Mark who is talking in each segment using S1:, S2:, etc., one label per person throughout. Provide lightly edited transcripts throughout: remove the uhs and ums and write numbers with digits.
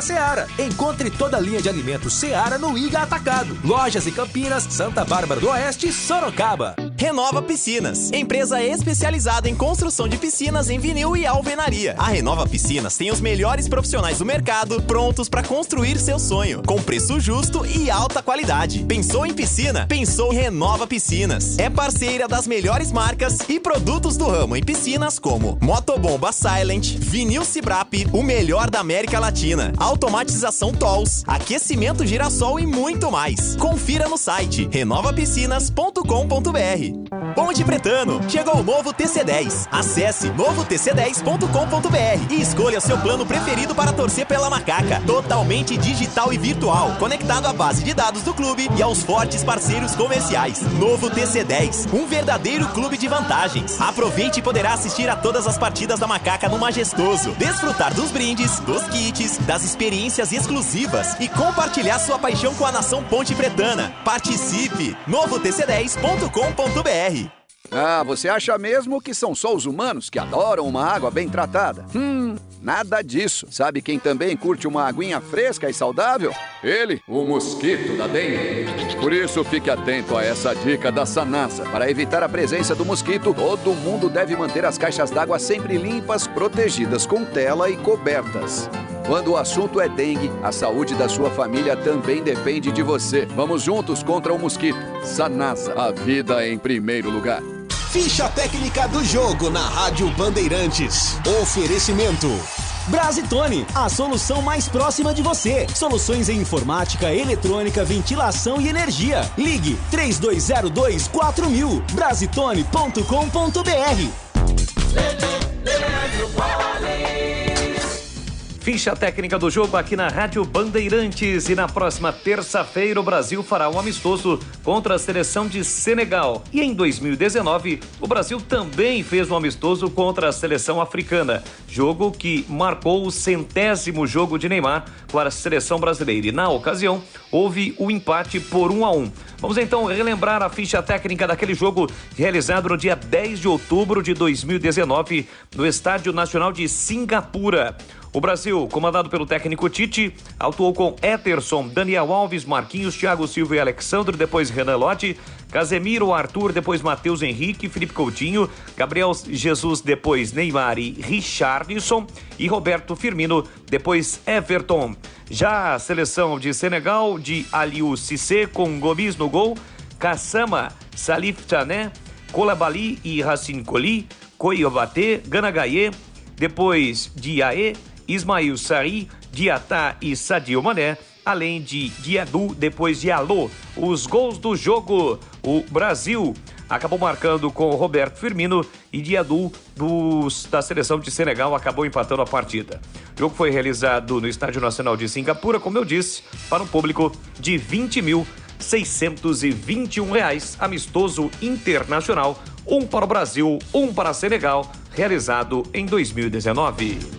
S1: Seara. Encontre toda a linha de alimentos Seara no Iga Atacado. Lojas em Campinas, Santa Bárbara do Oeste e Sorocaba.
S2: Renova Piscinas, empresa especializada em construção de piscinas em vinil e alvenaria. A Renova Piscinas tem os melhores profissionais do mercado prontos para construir seu sonho, com preço justo e alta qualidade. Pensou em piscina? Pensou em Renova Piscinas. É parceira das melhores marcas e produtos do ramo em piscinas como Motobomba Silent, Vinil Cibrap, o melhor da América Latina, automatização TOLS, aquecimento Girassol e muito mais. Confira no site renovapiscinas.com.br. Ponte Pretano, chegou o novo TC10. Acesse novotc10.com.br e escolha seu plano preferido para torcer pela Macaca. Totalmente digital e virtual, conectado à base de dados do clube e aos fortes parceiros comerciais. Novo TC10, um verdadeiro clube de vantagens. Aproveite e poderá assistir a todas as partidas da Macaca no Majestoso, desfrutar dos brindes, dos kits, das experiências exclusivas e compartilhar sua paixão com a nação Ponte Pretana. Participe! novotc10.com.br.
S3: Ah, você acha mesmo que são só os humanos que adoram uma água bem tratada? Nada disso. Sabe quem também curte uma aguinha fresca e saudável? Ele, o mosquito da dengue. Por isso, fique atento a essa dica da Sanasa. Para evitar a presença do mosquito, todo mundo deve manter as caixas d'água sempre limpas, protegidas com tela e cobertas. Quando o assunto é dengue, a saúde da sua família também depende de você. Vamos juntos contra o mosquito. Sanasa, a vida em primeiro lugar.
S4: Ficha técnica do jogo na Rádio Bandeirantes. Oferecimento
S5: Brasitone, a solução mais próxima de você. Soluções em informática, eletrônica, ventilação e energia. Ligue 3202-4000. Brasitone.com.br.
S6: Ficha técnica do jogo aqui na Rádio Bandeirantes. E na próxima terça-feira o Brasil fará um amistoso contra a seleção de Senegal. E em 2019 o Brasil também fez um amistoso contra a seleção africana. Jogo que marcou o 100º jogo de Neymar com a seleção brasileira. E na ocasião houve o empate por 1-1. Vamos então relembrar a ficha técnica daquele jogo realizado no dia 10 de outubro de 2019 no Estádio Nacional de Singapura. O Brasil, comandado pelo técnico Tite, atuou com Eterson, Daniel Alves, Marquinhos, Thiago Silva e Alexandre, depois Renan Lodge, Casemiro, Arthur, depois Matheus Henrique, Felipe Coutinho, Gabriel Jesus, depois Neymar e Richarlison e Roberto Firmino, depois Everton. Já a seleção de Senegal, de Aliou Cissé com Gomis no gol, Kassama, Salif Sané, Koulibaly e Racine Colli, Koyobate, Gana Gueye, depois Diaé, Ismail Sarri, Diatá e Sadio Mané, além de Diadou, depois de Alô. Os gols do jogo, o Brasil acabou marcando com Roberto Firmino e Diadou da seleção de Senegal acabou empatando a partida. O jogo foi realizado no Estádio Nacional de Singapura, como eu disse, para um público de R$20.621, amistoso internacional, um para o Brasil, um para Senegal, realizado em 2019.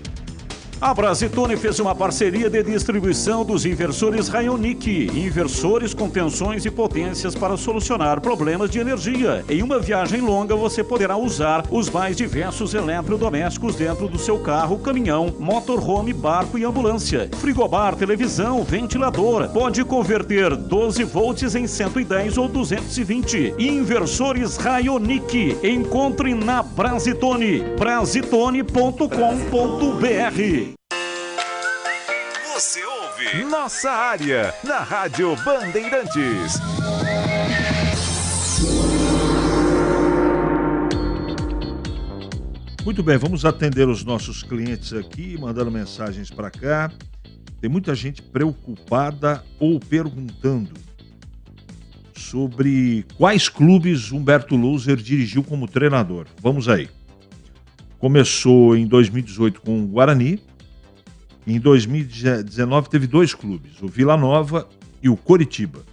S7: A Brasitone fez uma parceria de distribuição dos inversores Raionic, inversores com tensões e potências para solucionar problemas de energia. Em uma viagem longa, você poderá usar os mais diversos eletrodomésticos dentro do seu carro, caminhão, motorhome, barco e ambulância. Frigobar, televisão, ventilador. Pode converter 12 volts em 110 ou 220. Inversores Raionic. Encontre na Brasitone. Brasitone.com.br.
S8: Você ouve Nossa Área, na Rádio Bandeirantes.
S9: Muito bem, vamos atender os nossos clientes aqui, mandando mensagens para cá. Tem muita gente preocupada ou perguntando sobre quais clubes Humberto Louser dirigiu como treinador. Vamos aí. Começou em 2018 com o Guarani. Em 2019 teve 2 clubes, o Vila Nova e o Coritiba.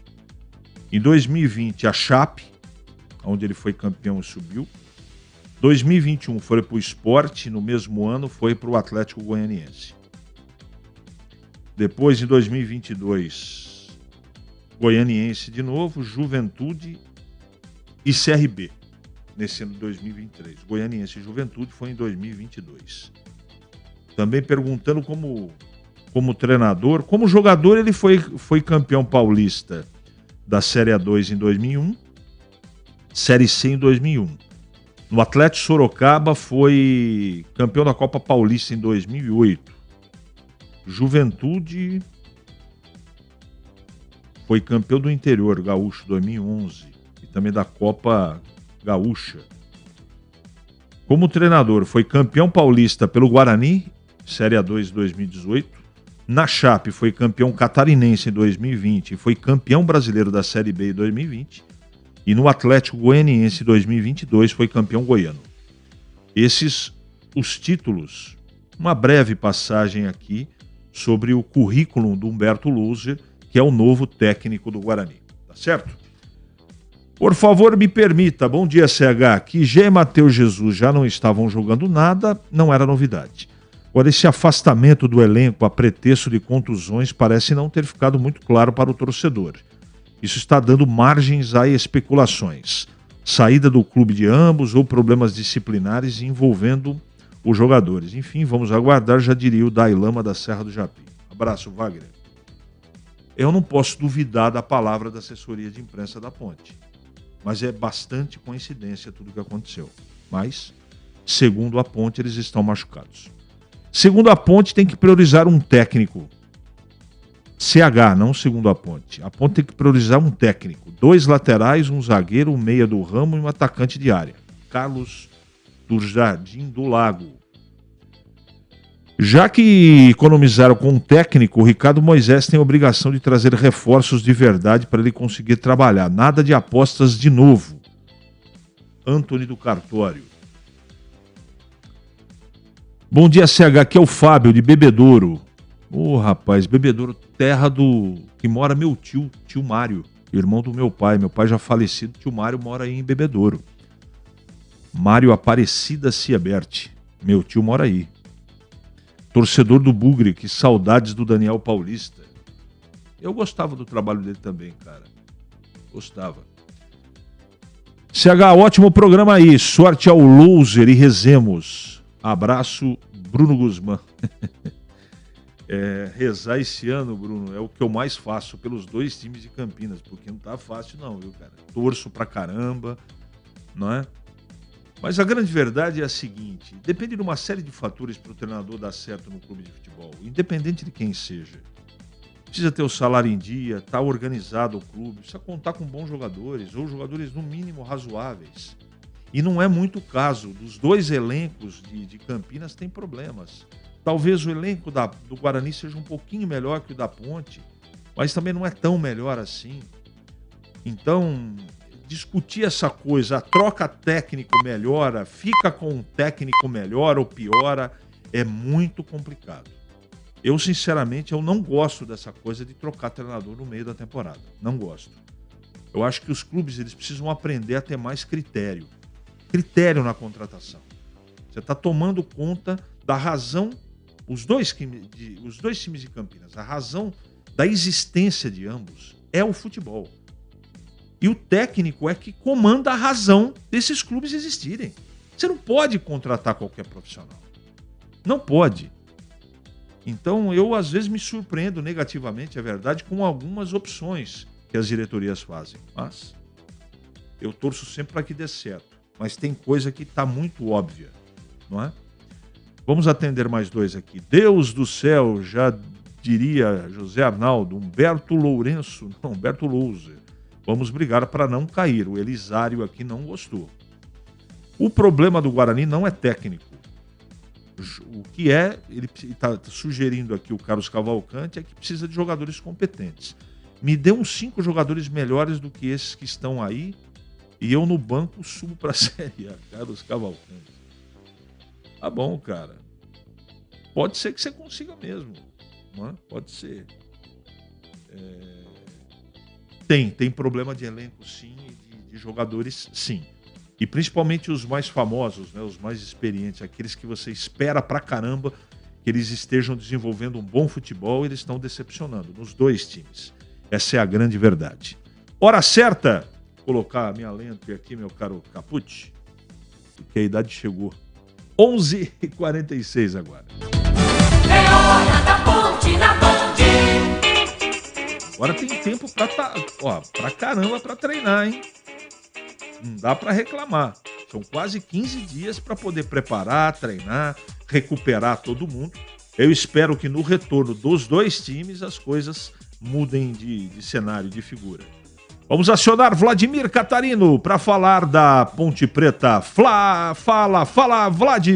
S9: Em 2020 a Chape, onde ele foi campeão e subiu. 2021 foi para o Sport, no mesmo ano foi para o Atlético Goianiense. Depois, em 2022, Goianiense de novo, Juventude e CRB. Nesse ano de 2023. Goianiense e Juventude foi em 2022. Também perguntando como como treinador. Como jogador, ele foi campeão paulista da Série A2 em 2001, Série C em 2001. No Atlético Sorocaba foi campeão da Copa Paulista em 2008. Juventude foi campeão do Interior Gaúcho 2011 e também da Copa Gaúcha. Como treinador, foi campeão paulista pelo Guarani, Série A2 2018. Na Chape foi campeão catarinense em 2020 e foi campeão brasileiro da Série B em 2020. E no Atlético Goianiense em 2022 foi campeão goiano. Esses os títulos. Uma breve passagem aqui sobre o currículo do Humberto Louser, que é o novo técnico do Guarani. Tá certo? Por favor, me permita, bom dia, CH, que Gê e Matheus Jesus já não estavam jogando nada, não era novidade. Agora, esse afastamento do elenco a pretexto de contusões parece não ter ficado muito claro para o torcedor. Isso está dando margens a especulações. Saída do clube de ambos ou problemas disciplinares envolvendo os jogadores. Enfim, vamos aguardar, já diria o Dailama da Serra do Japi. Abraço, Wagner. Eu não posso duvidar da palavra da assessoria de imprensa da Ponte. Mas é bastante coincidência tudo o que aconteceu. Mas, segundo a Ponte, eles estão machucados. Segundo a Ponte, tem que priorizar um técnico. CH, não segundo a Ponte. A Ponte tem que priorizar um técnico. 2 laterais, um zagueiro, um meia do ramo e um atacante de área. Carlos do Jardim do Lago. Já que economizaram com um técnico, o Ricardo Moisés tem a obrigação de trazer reforços de verdade para ele conseguir trabalhar. Nada de apostas de novo. Antony do Cartório. Bom dia, CH. Aqui é o Fábio, de Bebedouro. Ô, rapaz, Bebedouro, terra do... que mora meu tio Mário, irmão do meu pai. Meu pai já falecido, tio Mário mora aí em Bebedouro. Mário Aparecida Ciaberti. Meu tio mora aí. Torcedor do Bugre, que saudades do Daniel Paulista. Eu gostava do trabalho dele também, cara. Gostava. CH, ótimo programa aí. Sorte ao loser e rezemos. Abraço, Bruno Guzmán. Rezar esse ano, Bruno, é o que eu mais faço pelos 2 times de Campinas, porque não tá fácil não, viu, cara? Torço pra caramba, não é? Mas a grande verdade é a seguinte, depende de uma série de fatores para o treinador dar certo no clube de futebol, independente de quem seja. Precisa ter o salário em dia, estar organizado o clube, precisa contar com bons jogadores, ou jogadores no mínimo razoáveis. E não é muito o caso, dos 2 elencos de Campinas tem problemas. Talvez o elenco do Guarani seja um pouquinho melhor que o da Ponte, mas também não é tão melhor assim. Então, discutir essa coisa, a troca técnico melhora, fica com um técnico melhor ou piora, é muito complicado. Eu, sinceramente, eu não gosto dessa coisa de trocar treinador no meio da temporada. Não gosto. Eu acho que os clubes eles precisam aprender a ter mais critério. Critério na contratação. Você está tomando conta da razão, os dois times de Campinas, a razão da existência de ambos é o futebol. E o técnico é que comanda a razão desses clubes existirem. Você não pode contratar qualquer profissional. Não pode. Então, eu às vezes me surpreendo negativamente, é verdade, com algumas opções que as diretorias fazem. Mas eu torço sempre para que dê certo. Mas tem coisa que está muito óbvia, não é? Vamos atender mais 2 aqui. Deus do céu, já diria José Arnaldo, Humberto Lourenço, não, Humberto Louser. Vamos brigar para não cair. O Elisário aqui não gostou. O problema do Guarani não é técnico. O que é, ele está sugerindo aqui o Carlos Cavalcante, é que precisa de jogadores competentes. Me dê uns 5 jogadores melhores do que esses que estão aí e eu no banco subo para a Série A, Carlos Cavalcante. Tá bom, cara. Pode ser que você consiga mesmo. Não é? Pode ser. Tem problema de elenco, sim, e de jogadores, sim. E principalmente os mais famosos, né, os mais experientes, aqueles que você espera pra caramba que eles estejam desenvolvendo um bom futebol, eles estão decepcionando nos 2 times. Essa é a grande verdade. Hora certa, vou colocar a minha lente aqui, meu caro Capucci, porque a idade chegou. 11h46 agora.
S10: É hora da Ponte na
S9: tempo pra caramba pra treinar, hein? Não dá pra reclamar. São quase 15 dias para poder preparar, treinar, recuperar todo mundo. Eu espero que no retorno dos dois times as coisas mudem de cenário, de figura. Vamos acionar Vladimir Catarino para falar da Ponte Preta. Fala, Vlad!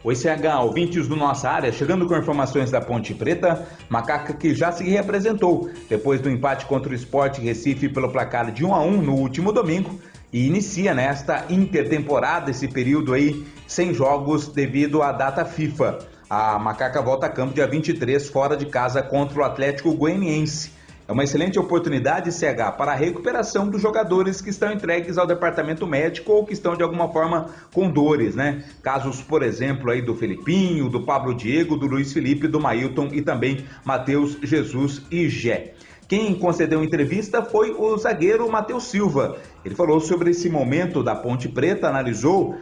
S10: Oi, CH, ouvintes do Nossa Área, chegando com informações da Ponte Preta, Macaca que já se reapresentou depois do empate contra o Sport Recife pelo placar de 1-1 no último domingo e inicia nesta intertemporada, esse período aí sem jogos devido à data FIFA. A Macaca volta a campo dia 23 fora de casa contra o Atlético Goianiense. É uma excelente oportunidade, CH, para a recuperação dos jogadores que estão entregues ao departamento médico ou que estão de alguma forma com dores, né? Casos, por exemplo, aí do Felipinho, do Pablo Diego, do Luiz Felipe, do Mailton e também Matheus Jesus e Gé. Quem concedeu entrevista foi o zagueiro Matheus Silva. Ele falou sobre esse momento da Ponte Preta, analisou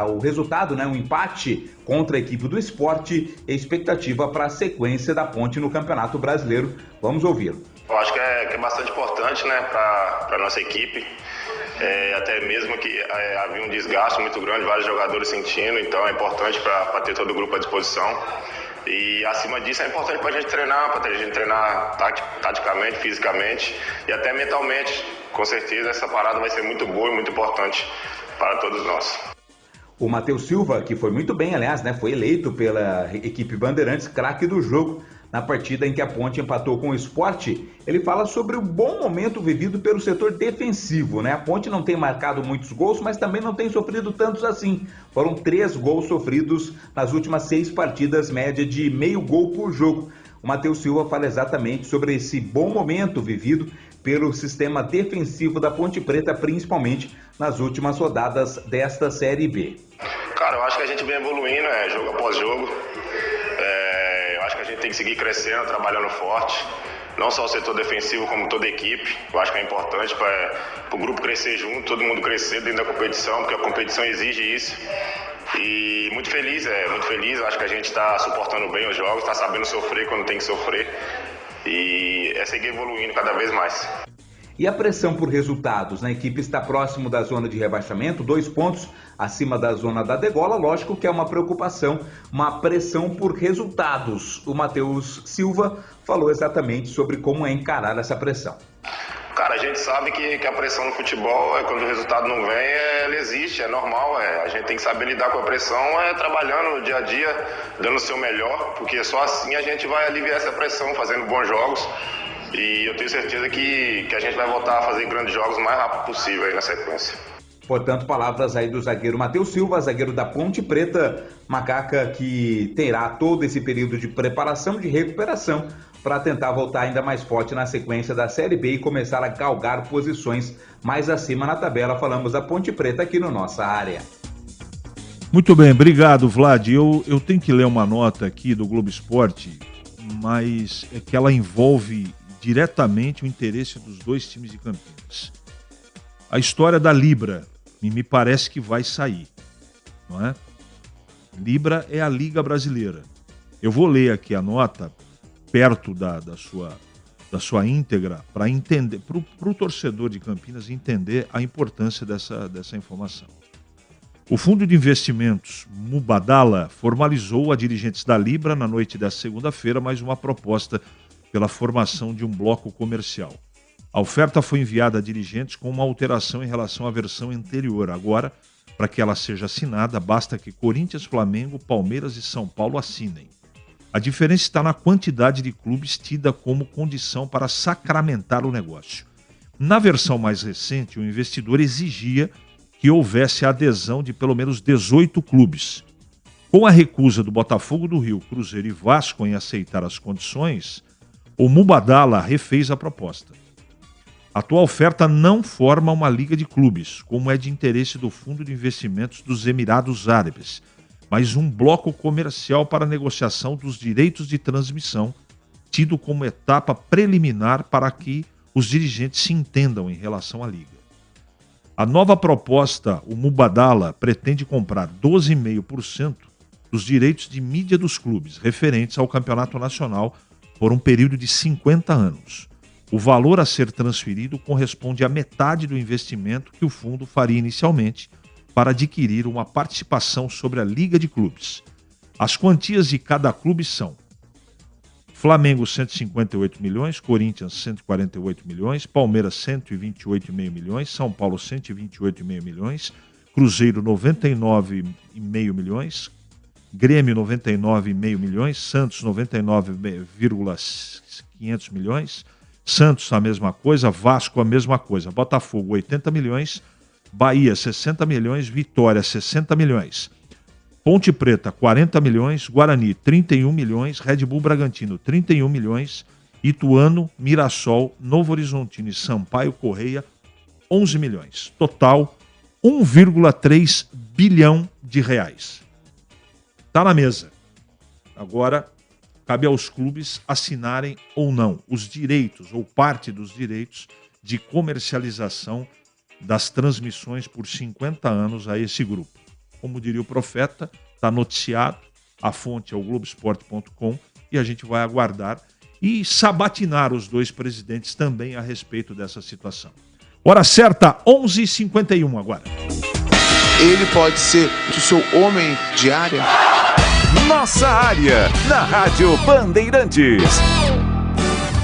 S10: o resultado, né, um empate contra a equipe do Sport e expectativa para a sequência da Ponte no Campeonato Brasileiro. Vamos ouvi-lo.
S11: Eu acho que é bastante importante, né, para a nossa equipe. Até mesmo que havia um desgaste muito grande, vários jogadores sentindo, então é importante para ter todo o grupo à disposição. E acima disso é importante para a gente treinar taticamente, fisicamente e até mentalmente. Com certeza essa parada vai ser muito boa e muito importante para todos nós.
S10: O Matheus Silva, que foi muito bem, aliás, né, foi eleito pela equipe Bandeirantes craque do jogo na partida em que a Ponte empatou com o Sport, ele fala sobre o bom momento vivido pelo setor defensivo, né? A Ponte não tem marcado muitos gols, mas também não tem sofrido tantos assim. Foram 3 gols sofridos nas últimas 6 partidas, média de meio gol por jogo. O Matheus Silva fala exatamente sobre esse bom momento vivido pelo sistema defensivo da Ponte Preta, principalmente nas últimas rodadas desta Série B.
S11: Cara, eu acho que a gente vem evoluindo, jogo após jogo. Eu acho que a gente tem que seguir crescendo, trabalhando forte. Não só o setor defensivo, como toda a equipe. Eu acho que é importante para o grupo crescer junto, todo mundo crescer dentro da competição, porque a competição exige isso. E muito feliz. Eu acho que a gente está suportando bem os jogos, está sabendo sofrer quando tem que sofrer. E é seguir evoluindo cada vez mais.
S10: E a pressão por resultados? A equipe está próximo da zona de rebaixamento, 2 pontos acima da zona da degola. Lógico que é uma preocupação, uma pressão por resultados. O Matheus Silva falou exatamente sobre como é encarar essa pressão.
S11: Cara, a gente sabe que a pressão no futebol, quando o resultado não vem, ela existe, é normal. A gente tem que saber lidar com a pressão, trabalhando no dia a dia, dando o seu melhor, porque só assim a gente vai aliviar essa pressão, fazendo bons jogos. E eu tenho certeza que a gente vai voltar a fazer grandes jogos o mais rápido possível aí na sequência.
S10: Portanto, palavras aí do zagueiro Matheus Silva, zagueiro da Ponte Preta, Macaca que terá todo esse período de preparação, de recuperação, para tentar voltar ainda mais forte na sequência da Série B e começar a galgar posições mais acima na tabela. Falamos da Ponte Preta aqui no Nossa Área.
S9: Muito bem, obrigado, Vlad. Eu tenho que ler uma nota aqui do Globo Esporte, mas é que ela envolve diretamente o interesse dos dois times de Campinas. A história da Libra, me parece que vai sair, não é? Libra é a Liga Brasileira. Eu vou ler aqui a nota perto da sua íntegra para entender, para o torcedor de Campinas entender a importância dessa informação. O Fundo de Investimentos Mubadala formalizou a dirigentes da Libra na noite da segunda-feira mais uma proposta pela formação de um bloco comercial. A oferta foi enviada a dirigentes com uma alteração em relação à versão anterior. Agora, para que ela seja assinada, basta que Corinthians, Flamengo, Palmeiras e São Paulo assinem. A diferença está na quantidade de clubes tida como condição para sacramentar o negócio. Na versão mais recente, o investidor exigia que houvesse a adesão de pelo menos 18 clubes. Com a recusa do Botafogo do Rio, Cruzeiro e Vasco em aceitar as condições, o Mubadala refez a proposta. A atual oferta não forma uma liga de clubes, como é de interesse do Fundo de Investimentos dos Emirados Árabes, mas um bloco comercial para negociação dos direitos de transmissão, tido como etapa preliminar para que os dirigentes se entendam em relação à liga. A nova proposta, o Mubadala, pretende comprar 12,5% dos direitos de mídia dos clubes referentes ao Campeonato Nacional, por um período de 50 anos. O valor a ser transferido corresponde à metade do investimento que o fundo faria inicialmente para adquirir uma participação sobre a Liga de Clubes. As quantias de cada clube são: Flamengo 158 milhões, Corinthians 148 milhões, Palmeiras 128,5 milhões, São Paulo 128,5 milhões, Cruzeiro 99,5 milhões, Grêmio 99,5 milhões, Santos 99,500 milhões, Santos a mesma coisa, Vasco a mesma coisa, Botafogo 80 milhões, Bahia 60 milhões, Vitória 60 milhões, Ponte Preta 40 milhões, Guarani 31 milhões, Red Bull Bragantino 31 milhões, Ituano, Mirassol, Novo Horizontino e Sampaio Correia 11 milhões. Total 1,3 bilhão de reais. Está na mesa. Agora, cabe aos clubes assinarem ou não os direitos, ou parte dos direitos, de comercialização das transmissões por 50 anos a esse grupo. Como diria o profeta, está noticiado, a fonte é o Globoesporte.com, e a gente vai aguardar e sabatinar os dois presidentes também a respeito dessa situação. Hora certa, 11h51 agora.
S12: Ele pode ser o seu homem de área?
S8: Nossa área, na Rádio Bandeirantes.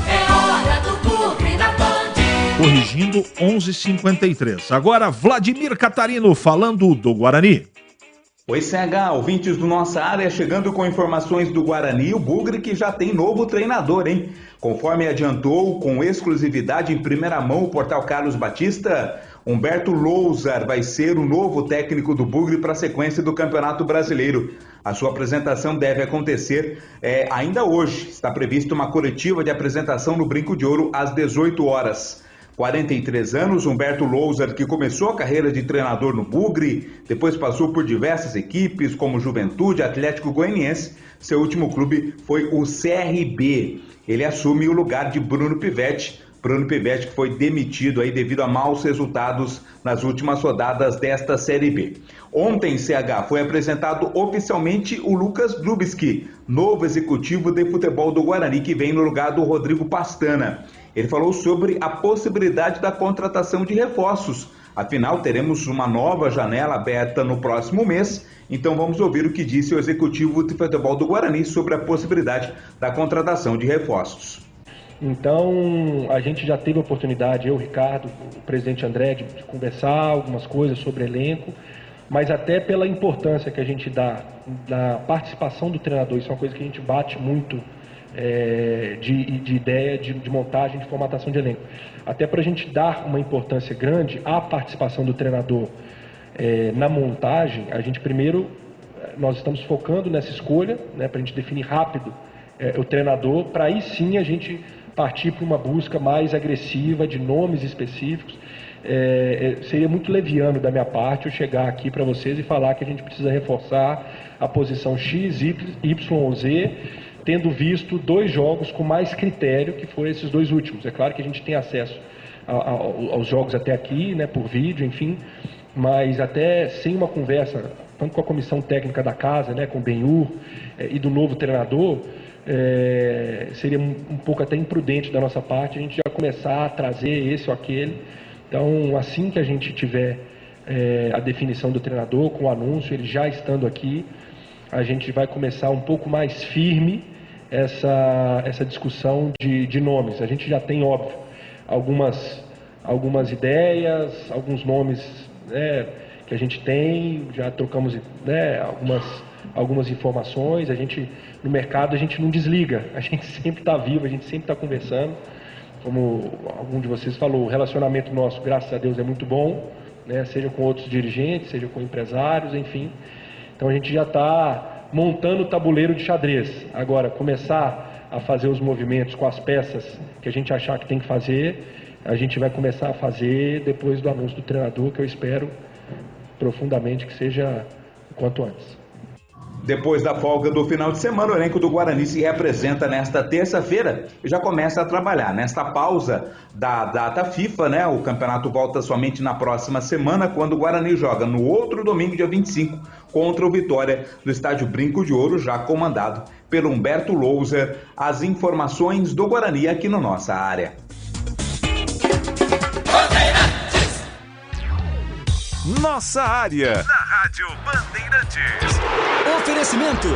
S13: É hora do Bugre na Band.
S9: Corrigindo, 11h53. Agora, Vladimir Catarino falando do Guarani.
S10: Oi, CH, ouvintes do Nossa Área, chegando com informações do Guarani, o Bugre que já tem novo treinador, hein? Conforme adiantou com exclusividade em primeira mão o portal Carlos Batista, Humberto Lousar vai ser o novo técnico do Bugre para a sequência do Campeonato Brasileiro. A sua apresentação deve acontecer ainda hoje. Está prevista uma coletiva de apresentação no Brinco de Ouro às 18 horas. 43 anos, Humberto Lousar, que começou a carreira de treinador no Bugre, depois passou por diversas equipes, como Juventude, Atlético Goianiense. Seu último clube foi o CRB. Ele assume o lugar de Bruno Pivetti. Bruno Pivetti, que foi demitido aí devido a maus resultados nas últimas rodadas desta Série B. Ontem, CH, foi apresentado oficialmente o Lucas Grubski, novo executivo de futebol do Guarani, que vem no lugar do Rodrigo Pastana. Ele falou sobre a possibilidade da contratação de reforços. Afinal, teremos uma nova janela aberta no próximo mês. Então vamos ouvir o que disse o executivo de futebol do Guarani sobre a possibilidade da contratação de reforços.
S14: Então, a gente já teve a oportunidade, eu, Ricardo, o presidente André, de conversar algumas coisas sobre elenco, mas até pela importância que a gente dá na participação do treinador. Isso é uma coisa que a gente bate muito de ideia de montagem, de formatação de elenco. Até para a gente dar uma importância grande à participação do treinador na montagem, a gente primeiro, nós estamos focando nessa escolha, né, para a gente definir rápido o treinador, para aí sim a gente partir para uma busca mais agressiva de nomes específicos. Seria muito leviano da minha parte eu chegar aqui para vocês e falar que a gente precisa reforçar a posição X, Y ou Z, tendo visto 2 jogos com mais critério, que foram esses 2 últimos. É claro que a gente tem acesso aos jogos até aqui, né, por vídeo, enfim, mas até sem uma conversa, tanto com a comissão técnica da casa, né, com o Benhur e do novo treinador, seria um pouco até imprudente da nossa parte a gente já começar a trazer esse ou aquele. Então, assim que a gente tiver a definição do treinador, com o anúncio, ele já estando aqui, a gente vai começar um pouco mais firme essa discussão de nomes. A gente já tem, óbvio, algumas ideias, alguns nomes, né, que a gente tem, já trocamos, né, algumas informações. A gente, no mercado, a gente não desliga, a gente sempre está vivo, a gente sempre está conversando. Como algum de vocês falou, o relacionamento nosso, graças a Deus, é muito bom, né, seja com outros dirigentes, seja com empresários, enfim. Então a gente já está montando o tabuleiro de xadrez. Agora, começar a fazer os movimentos com as peças que a gente achar que tem que fazer, a gente vai começar a fazer depois do anúncio do treinador, que eu espero profundamente que seja o quanto antes.
S10: Depois da folga do final de semana, o elenco do Guarani se reapresenta nesta terça-feira e já começa a trabalhar. Nesta pausa da data FIFA, né, o campeonato volta somente na próxima semana, quando o Guarani joga no outro domingo, dia 25, contra o Vitória do estádio Brinco de Ouro, já comandado pelo Humberto Louser. As informações do Guarani aqui no Nossa Área.
S8: Nossa Área, na Rádio Bandeirantes.
S2: Oferecimento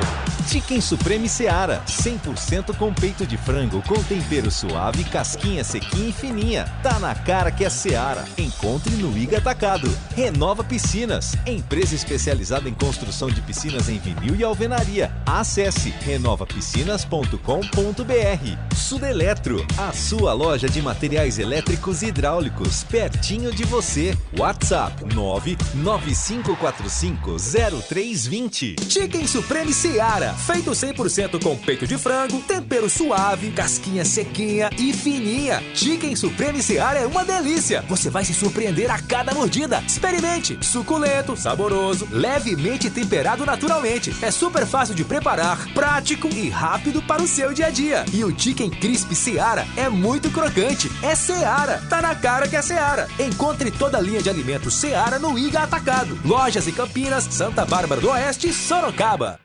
S2: Chicken Supreme Seara, 100% com peito de frango, com tempero suave, casquinha sequinha e fininha. Tá na cara que é Seara. Encontre no Iga Atacado. Renova Piscinas, empresa especializada em construção de piscinas em vinil e alvenaria. Acesse renovapiscinas.com.br. Sudeletro, a sua loja de materiais elétricos e hidráulicos, pertinho de você. WhatsApp 995450320.
S1: Chicken Supreme Seara, feito 100% com peito de frango, tempero suave, casquinha sequinha e fininha. Chicken Supreme Seara é uma delícia. Você vai se surpreender a cada mordida. Experimente. Suculento, saboroso, levemente temperado naturalmente. É super fácil de preparar, prático e rápido para o seu dia a dia. E o Chicken Crisp Seara é muito crocante. É Seara. Tá na cara que é Seara. Encontre toda a linha de alimentos Seara no Iga Atacado. Lojas em Campinas, Santa Bárbara do Oeste e Sorocaba.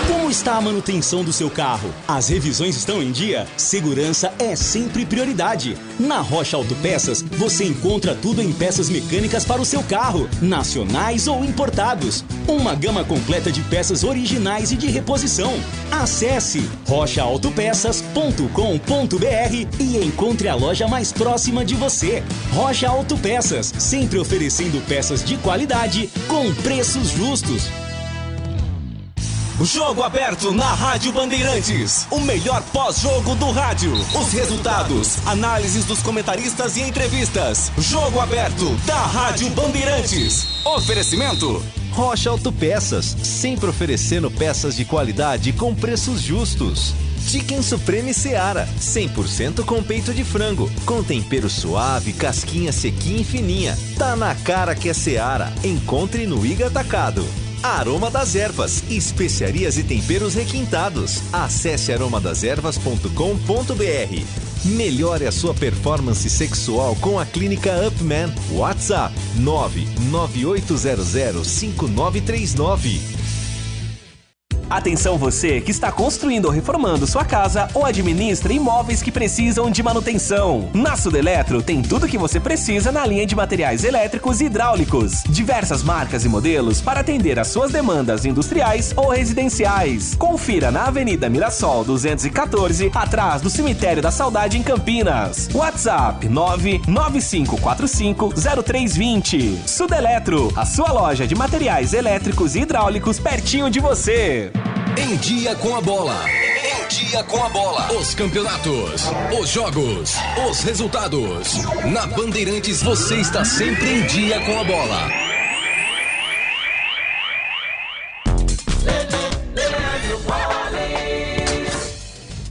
S5: Como está a manutenção do seu carro? As revisões estão em dia? Segurança é sempre prioridade. Na Rocha Autopeças, você encontra tudo em peças mecânicas para o seu carro, nacionais ou importados. Uma gama completa de peças originais e de reposição. Acesse rochaautopeças.com.br e encontre a loja mais próxima de você. Rocha Autopeças, sempre oferecendo peças de qualidade com preços justos.
S4: Jogo aberto na Rádio Bandeirantes. O melhor pós-jogo do rádio. Os resultados, análises dos comentaristas e entrevistas. Jogo aberto da Rádio Bandeirantes. Oferecimento
S2: Rocha Autopeças, sempre oferecendo peças de qualidade com preços justos. Chicken Supreme Seara, 100% com peito de frango, com tempero suave, casquinha sequinha e fininha. Tá na cara que é Seara. Encontre no Iga Atacado. Aroma das Ervas, especiarias e temperos requintados. Acesse aromadasерvas.com.br. Melhore a sua performance sexual com a Clínica Upman. WhatsApp 998005939.
S15: Atenção você que está construindo ou reformando sua casa ou administra imóveis que precisam de manutenção. Na Sudeletro tem tudo que você precisa na linha de materiais elétricos e hidráulicos. Diversas marcas e modelos para atender às suas demandas industriais ou residenciais. Confira na Avenida Mirassol 214, atrás do Cemitério da Saudade em Campinas. WhatsApp 995450320. Sudeletro, a sua loja de materiais elétricos e hidráulicos pertinho de você.
S4: Em Dia com a Bola. Em Dia com a Bola. Os campeonatos, os jogos, os resultados. Na Bandeirantes você está sempre em dia com a bola.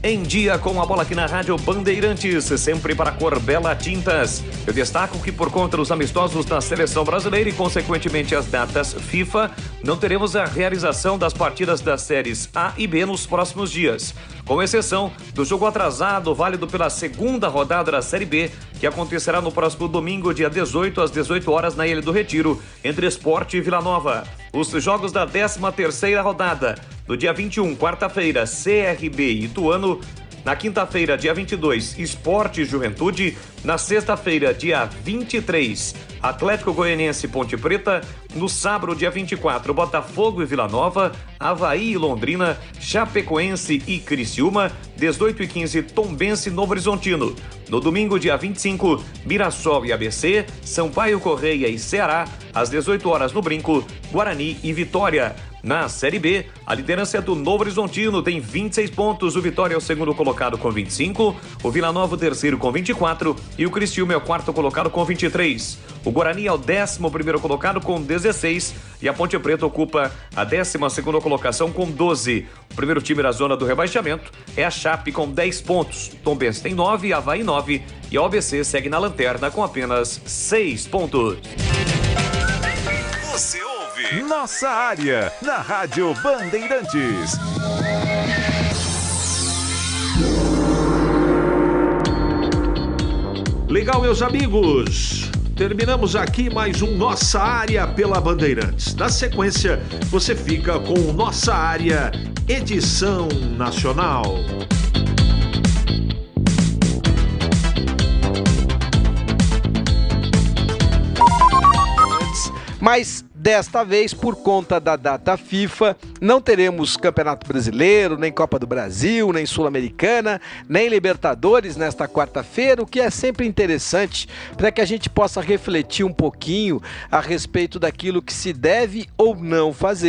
S6: Em Dia com a Bola aqui na Rádio Bandeirantes, sempre para Corbela Tintas. Eu destaco que por conta dos amistosos da Seleção Brasileira e consequentemente as datas FIFA, não teremos a realização das partidas das séries A e B nos próximos dias, com exceção do jogo atrasado válido pela segunda rodada da Série B, que acontecerá no próximo domingo, dia 18 às 18 horas na Ilha do Retiro, entre Sport e Vila Nova. Os jogos da 13ª rodada, no dia 21, quarta-feira, CRB e Ituano. Na quinta-feira, dia 22, Sport e Juventude. Na sexta-feira, dia 23, Atlético Goianiense e Ponte Preta. No sábado, dia 24, Botafogo e Vila Nova. Avaí e Londrina. Chapecoense e Criciúma. 18h15, Tombense e Novo Horizontino. No domingo, dia 25, Mirassol e ABC. Sampaio Correia e Ceará. Às 18 horas no Brinco, Guarani e Vitória. Na Série B, a liderança é do Novo Horizontino, tem 26 pontos. O Vitória é o segundo colocado com 25, o Vila Nova o terceiro com 24 e o Criciúma é o quarto colocado com 23. O Guarani é o 11º colocado com 16 e a Ponte Preta ocupa a 12ª colocação com 12. O primeiro time da zona do rebaixamento é a Chape com 10 pontos. Tombense tem 9, Avaí 9 e a OBC segue na lanterna com apenas 6 pontos.
S8: Você ouve Nossa Área, na Rádio Bandeirantes.
S9: Legal, meus amigos. terminamos aqui mais um Nossa Área pela Bandeirantes. Na sequência, você fica com o Nossa Área Edição Nacional.
S16: Mas desta vez, por conta da data FIFA, não teremos Campeonato Brasileiro, nem Copa do Brasil, nem Sul-Americana, nem Libertadores nesta quarta-feira, o que é sempre interessante para que a gente possa refletir um pouquinho a respeito daquilo que se deve ou não fazer.